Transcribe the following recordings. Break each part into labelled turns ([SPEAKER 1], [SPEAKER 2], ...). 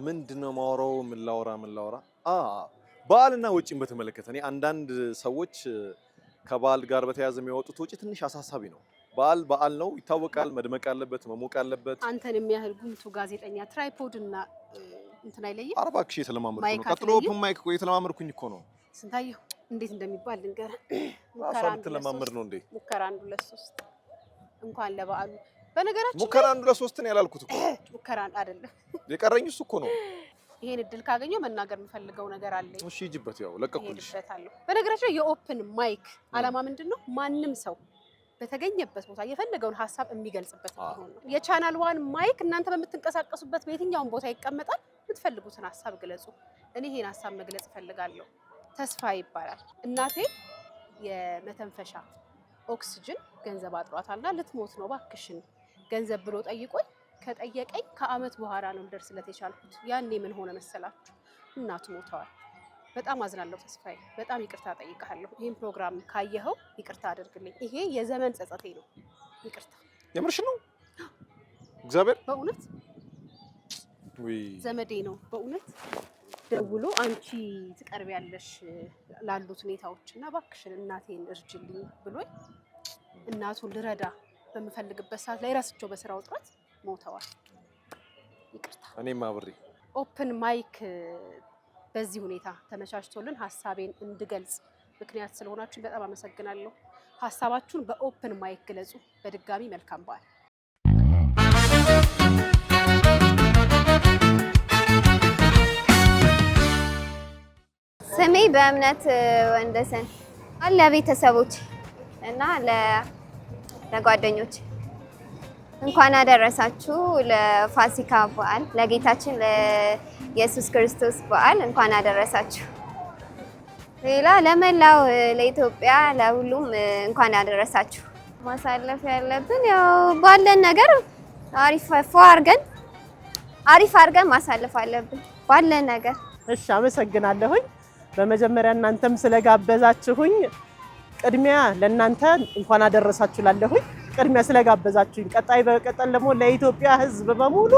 [SPEAKER 1] ምንድነው ማወራው? ምን ላውራ? በዓልና ወጪን በተመለከተ እኔ አንዳንድ ሰዎች ከበዓል ጋር በተያያዘ የሚያወጡት ወጪ ትንሽ አሳሳቢ ነው። በዓል ነው ይታወቃል፣ መድመቅ አለበት፣ መሞቅ አለበት።
[SPEAKER 2] አንተን የሚያህል ጉምቱ ጋዜጠኛ ትራይፖድ እና እንትን አይለይም።
[SPEAKER 1] ኧረ እባክሽ የተለማመድኩ ነው። ቀጥሎ ኦፕን ማይክ የተለማመድኩኝ እኮ ነው።
[SPEAKER 2] ስንታየው እንዴት እንደሚባል ልንገርህ።
[SPEAKER 1] ራሷ ብትለማመድ ነው እንዴ?
[SPEAKER 2] ሙከራ 1 2 3 እንኳን ለበዓሉ በነገራችን
[SPEAKER 1] ሙከራ 1 2 3 ነው ያላልኩት እኮ።
[SPEAKER 2] ሙከራ አይደለም
[SPEAKER 1] የቀረኝ እሱ እኮ ነው።
[SPEAKER 2] ይሄን እድል ካገኘው መናገር የምፈልገው ነገር አለኝ።
[SPEAKER 1] እሺ ሂጂበት፣ ያው ለቀቁልሽ።
[SPEAKER 2] በነገራችን የኦፕን ማይክ አላማ ምንድነው? ማንም ሰው በተገኘበት ቦታ የፈለገውን ሐሳብ የሚገልጽበት ነው። የቻናል ዋን ማይክ እናንተ በምትንቀሳቀሱበት በየትኛውም ቦታ ይቀመጣል። የምትፈልጉትን ሐሳብ ግለጹ። እኔ ይሄን ሐሳብ መግለጽ ፈልጋለሁ። ተስፋ ይባላል። እናቴ የመተንፈሻ ኦክሲጅን ገንዘብ አጥሯታልና ልትሞት ነው፣ ባክሽን ገንዘብ ብሎ ጠይቆኝ ከጠየቀኝ ከአመት በኋላ ነው ልደርስለት የቻልኩት። ያኔ ምን ሆነ መሰላችሁ? እናቱ ሞተዋል። በጣም አዝናለሁ ተስፋዬ፣ በጣም ይቅርታ ጠይቃለሁ። ይሄን ፕሮግራም ካየኸው ይቅርታ አድርግልኝ። ይሄ የዘመን ጸጸቴ ነው። ይቅርታ።
[SPEAKER 1] የምርሽ ነው? እግዚአብሔር
[SPEAKER 2] በእውነት ዘመዴ ነው በእውነት ደውሎ አንቺ ትቀርቢያለሽ ላሉት ሁኔታዎችና እባክሽን እናቴን እርጅልኝ ብሎኝ እናቱን ልረዳ በምፈልግበት ሰዓት ላይ ራስቸው በስራ ውጥረት ሞተዋል። ይቅርታ።
[SPEAKER 1] እኔም አብሬ
[SPEAKER 2] ኦፕን ማይክ በዚህ ሁኔታ ተመቻችቶልን ሐሳቤን እንድገልጽ ምክንያት ስለሆናችሁ በጣም አመሰግናለሁ። ሐሳባችሁን በኦፕን ማይክ ግለጹ። በድጋሚ መልካም በዓል።
[SPEAKER 3] ስሜ በእምነት ወንደሰን አለ ቤተሰቦች እና ለጓደኞች እንኳን አደረሳችሁ ለፋሲካ በዓል፣ ለጌታችን ለኢየሱስ ክርስቶስ በዓል እንኳን አደረሳችሁ። ሌላ ለመላው ለኢትዮጵያ ለሁሉም እንኳን አደረሳችሁ። ማሳለፍ ያለብን ያው ባለን ነገር አሪፍ አድርገን ማሳለፍ አለብን ባለን ነገር።
[SPEAKER 4] እሺ አመሰግናለሁኝ። በመጀመሪያ እናንተም ስለጋበዛችሁኝ ቅድሚያ ለእናንተ እንኳን አደረሳችሁ ላለሁኝ ቅድሚያ ስለጋበዛችሁኝ፣ ቀጣይ በቀጠል ደግሞ ለኢትዮጵያ ሕዝብ በሙሉ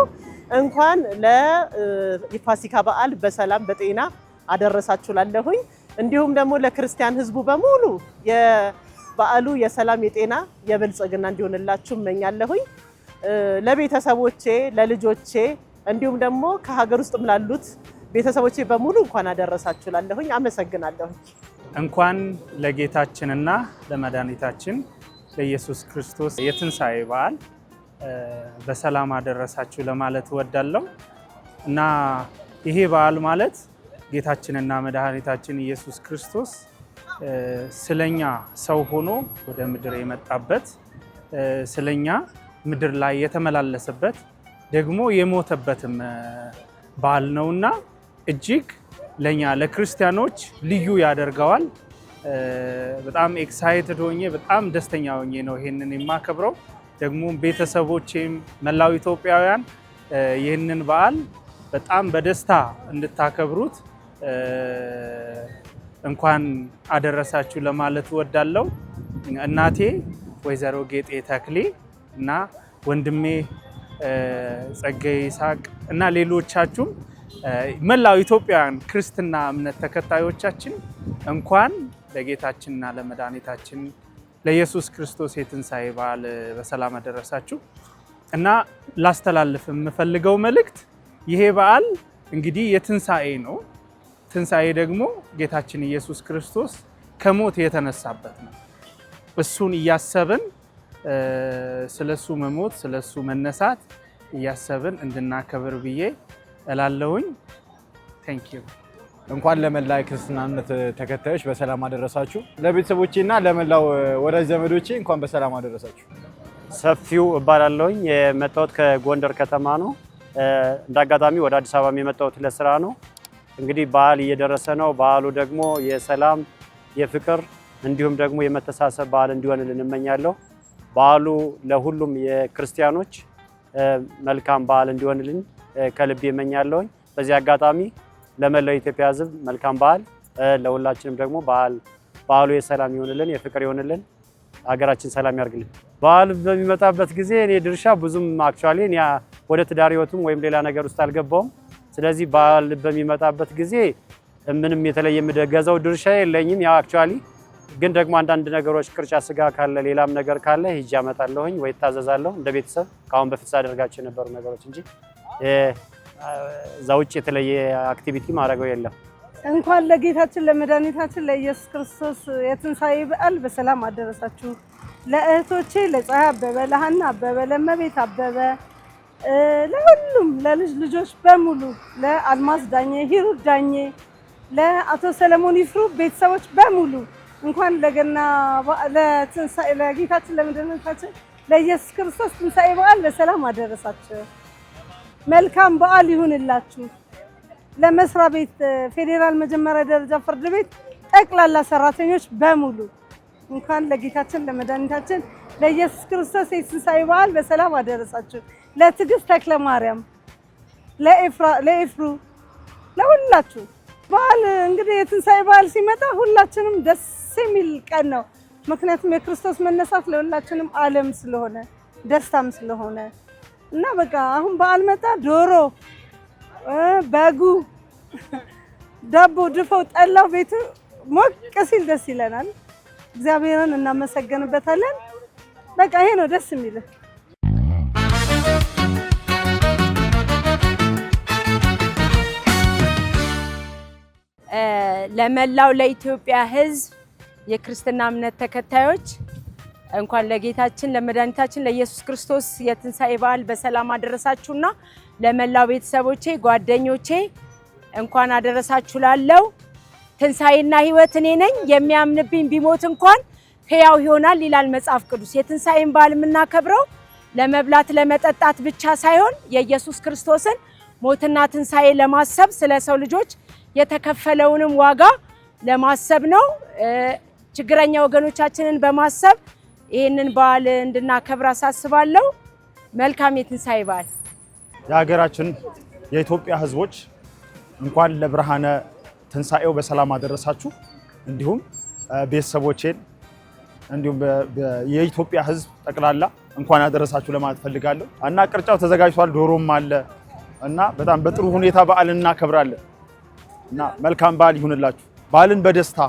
[SPEAKER 4] እንኳን ለፋሲካ በዓል በሰላም በጤና አደረሳችሁ ላለሁኝ። እንዲሁም ደግሞ ለክርስቲያን ሕዝቡ በሙሉ የበዓሉ የሰላም የጤና የብልጽግና እንዲሆንላችሁ እመኛለሁኝ። ለቤተሰቦቼ ለልጆቼ እንዲሁም ደግሞ ከሀገር ውስጥም ላሉት ቤተሰቦቼ በሙሉ እንኳን አደረሳችሁ ላለሁኝ አመሰግናለሁ።
[SPEAKER 5] እንኳን ለጌታችንና ለመድኃኒታችን ለኢየሱስ ክርስቶስ የትንሣኤ በዓል በሰላም አደረሳችሁ ለማለት እወዳለሁ እና ይሄ በዓል ማለት ጌታችንና መድኃኒታችን ኢየሱስ ክርስቶስ ስለኛ ሰው ሆኖ ወደ ምድር የመጣበት ስለኛ ምድር ላይ የተመላለሰበት ደግሞ የሞተበትም በዓል ነውና እጅግ ለኛ ለክርስቲያኖች ልዩ ያደርገዋል። በጣም ኤክሳይትድ ሆኜ በጣም ደስተኛ ሆኜ ነው ይሄንን የማከብረው። ደግሞ ቤተሰቦቼም መላው ኢትዮጵያውያን ይህንን በዓል በጣም በደስታ እንድታከብሩት እንኳን አደረሳችሁ ለማለት እወዳለሁ። እናቴ ወይዘሮ ጌጤ ተክሌ እና ወንድሜ ጸጋዬ ይስሐቅ እና ሌሎቻችሁም መላው ኢትዮጵያውያን ክርስትና እምነት ተከታዮቻችን እንኳን ለጌታችንና ለመድኃኒታችን ለኢየሱስ ክርስቶስ የትንሣኤ በዓል በሰላም አደረሳችሁ እና ላስተላልፍ የምፈልገው መልእክት ይሄ በዓል እንግዲህ የትንሣኤ ነው። ትንሣኤ ደግሞ ጌታችን ኢየሱስ ክርስቶስ ከሞት የተነሳበት ነው። እሱን እያሰብን ስለሱ መሞት ስለሱ መነሳት እያሰብን እንድናከብር ብዬ እላለሁኝ። ቴንክ ዩ።
[SPEAKER 6] እንኳን ለመላ ክርስትና እምነት ተከታዮች በሰላም አደረሳችሁ። ለቤተሰቦቼና ለመላው ወዳጅ ዘመዶቼ እንኳን በሰላም አደረሳችሁ።
[SPEAKER 7] ሰፊው እባላለሁኝ። የመጣሁት ከጎንደር ከተማ ነው። እንዳጋጣሚ ወደ አዲስ አበባ የመጣሁት ለስራ ነው። እንግዲህ በዓል እየደረሰ ነው። በዓሉ ደግሞ የሰላም የፍቅር እንዲሁም ደግሞ የመተሳሰብ በዓል እንዲሆንልን እመኛለሁ። በዓሉ ለሁሉም የክርስቲያኖች መልካም በዓል እንዲሆንልን ከልቤ እመኛለሁኝ። በዚህ አጋጣሚ ለመላው ኢትዮጵያ ሕዝብ መልካም በዓል፣ ለሁላችንም ደግሞ በዓሉ የሰላም ይሆንልን፣ የፍቅር ይሆንልን፣ ሀገራችን ሰላም ያርግልን። በዓል በሚመጣበት ጊዜ እኔ ድርሻ ብዙም አክቹአሊ እኔ ወደ ትዳር ህይወቱም ወይም ሌላ ነገር ውስጥ አልገባውም። ስለዚህ በዓል በሚመጣበት ጊዜ ምንም የተለየ የምገዛው ድርሻ የለኝም። ያው አክቹአሊ ግን ደግሞ አንዳንድ ነገሮች ቅርጫ ስጋ ካለ ሌላም ነገር ካለ ሂጅ አመጣለሁኝ ወይ ታዘዛለሁ እንደ ቤተሰብ ካሁን በፊት ሳደርጋቸው የነበሩ ነገሮች እንጂ እዛ ውጭ የተለየ አክቲቪቲ ማድረገው የለም።
[SPEAKER 8] እንኳን ለጌታችን ለመድኃኒታችን ለኢየሱስ ክርስቶስ የትንሣኤ በዓል በሰላም አደረሳችሁ። ለእህቶቼ ለፀሐይ አበበ፣ ለሀና አበበ፣ ለመቤት አበበ፣ ለሁሉም ለልጅ ልጆች በሙሉ ለአልማዝ ዳኜ፣ ሂሩት ዳኜ፣ ለአቶ ሰለሞን ይፍሩ ቤተሰቦች በሙሉ እንኳን ለገና ለትንሣኤ ለጌታችን ለመድኃኒታችን ለኢየሱስ ክርስቶስ ትንሣኤ በዓል በሰላም አደረሳችሁ። መልካም በዓል ይሁንላችሁ። ለመስሪያ ቤት ፌዴራል መጀመሪያ ደረጃ ፍርድ ቤት ጠቅላላ ሰራተኞች በሙሉ እንኳን ለጌታችን ለመድኃኒታችን ለኢየሱስ ክርስቶስ የትንሣኤ በዓል በሰላም አደረሳችሁ። ለትዕግስት ተክለ ማርያም፣ ለኤፍሩ፣ ለሁላችሁ በዓል እንግዲህ የትንሣኤ በዓል ሲመጣ ሁላችንም ደስ የሚል ቀን ነው። ምክንያቱም የክርስቶስ መነሳት ለሁላችንም ዓለም ስለሆነ ደስታም ስለሆነ እና በቃ አሁን በዓል መጣ ዶሮ በጉ ዳቦ ድፎው ጠላው ቤቱ ሞቅ ሲል ደስ ይለናል። እግዚአብሔርን እናመሰግንበታለን። በቃ ይሄ ነው ደስ የሚል።
[SPEAKER 9] ለመላው ለኢትዮጵያ ሕዝብ የክርስትና እምነት ተከታዮች እንኳን ለጌታችን ለመድኃኒታችን ለኢየሱስ ክርስቶስ የትንሣኤ በዓል በሰላም አደረሳችሁና ለመላው ቤተሰቦቼ ጓደኞቼ እንኳን አደረሳችሁ። ላለው ትንሣኤና ሕይወት እኔ ነኝ፣ የሚያምንብኝ ቢሞት እንኳን ሕያው ይሆናል ይላል መጽሐፍ ቅዱስ። የትንሣኤን በዓል የምናከብረው ለመብላት ለመጠጣት ብቻ ሳይሆን የኢየሱስ ክርስቶስን ሞትና ትንሣኤ ለማሰብ ስለ ሰው ልጆች የተከፈለውንም ዋጋ ለማሰብ ነው። ችግረኛ ወገኖቻችንን በማሰብ ይህንን በዓል እንድናከብር አሳስባለሁ። መልካም የትንሣኤ በዓል።
[SPEAKER 10] የሀገራችን የኢትዮጵያ ሕዝቦች እንኳን ለብርሃነ ትንሣኤው በሰላም አደረሳችሁ። እንዲሁም ቤተሰቦቼን እንዲሁም የኢትዮጵያ ሕዝብ ጠቅላላ እንኳን አደረሳችሁ ለማለት ፈልጋለሁ እና ቅርጫው ተዘጋጅቷል፣ ዶሮም አለ እና በጣም በጥሩ ሁኔታ በዓልን እናከብራለን እና መልካም በዓል ይሁንላችሁ። በዓልን በደስታ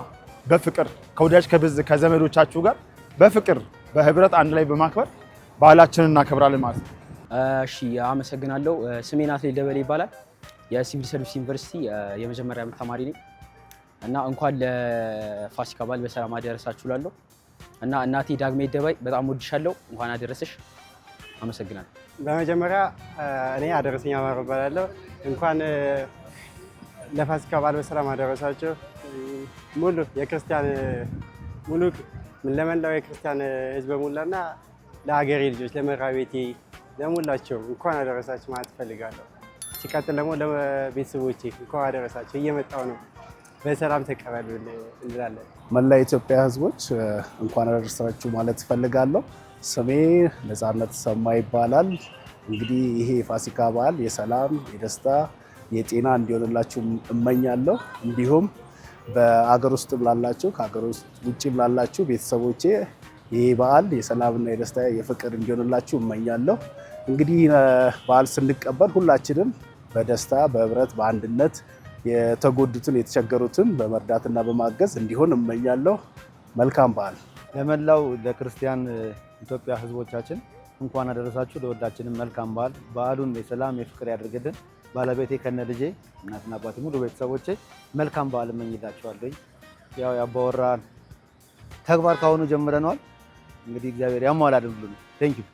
[SPEAKER 10] በፍቅር ከወዳጅ ከዘመዶቻችሁ ጋር በፍቅር በህብረት አንድ ላይ በማክበር በዓላችንን እናከብራለን ማለት ነው።
[SPEAKER 11] እሺ አመሰግናለሁ። ስሜ ናትናኤል ደበሌ ይባላል። የሲቪል ሰርቪስ ዩኒቨርሲቲ የመጀመሪያ ዓመት ተማሪ ነኝ እና እንኳን ለፋሲካ በዓል በሰላም አደረሳችሁ እላለሁ እና እናቴ ዳግሜ ደባይ በጣም ወድሻለሁ፣ እንኳን አደረሰሽ። አመሰግናለሁ።
[SPEAKER 12] በመጀመሪያ እኔ አደረሰኛ ማር እባላለሁ። እንኳን ለፋሲካ በዓል በሰላም አደረሳችሁ። ሙሉ የክርስቲያን ሙሉ ለመላው የክርስቲያን ህዝብ ሙላና ለሀገሬ ልጆች ለመራቤቴ ለሙላቸው እንኳን አደረሳችሁ ማለት ፈልጋለሁ። ሲቀጥል ደግሞ ለቤተሰቦቼ እንኳን አደረሳችሁ፣ እየመጣው ነው፣ በሰላም ተቀበሉ እንላለን።
[SPEAKER 13] መላ የኢትዮጵያ ህዝቦች እንኳን አደረሳችሁ ማለት ፈልጋለሁ። ስሜ ነፃነት ሰማ ይባላል። እንግዲህ ይሄ የፋሲካ በዓል የሰላም የደስታ የጤና እንዲሆንላችሁ እመኛለሁ። እንዲሁም በአገር ውስጥም ላላችሁ ከአገር ውጭም ላላችሁ ቤተሰቦቼ ይሄ በዓል የሰላምና የደስታ የፍቅር እንዲሆንላችሁ እመኛለሁ። እንግዲህ በዓል ስንቀበል ሁላችንም በደስታ በህብረት በአንድነት የተጎዱትን የተቸገሩትን በመርዳትና በማገዝ እንዲሆን እመኛለሁ። መልካም በዓል።
[SPEAKER 6] ለመላው ለክርስቲያን ኢትዮጵያ ህዝቦቻችን እንኳን አደረሳችሁ። ለወዳችንም መልካም በዓል። በዓሉን የሰላም የፍቅር ያድርግልን። ባለቤቴ ከነ ልጄ እናትና አባቴ ሙሉ ቤተሰቦቼ መልካም በዓል እመኝላቸዋለሁ። ያው ያባወራን ተግባር ካሁኑ ጀምረናል። እንግዲህ እግዚአብሔር ያሟላልን ሁሉ። ቴንክ ዩ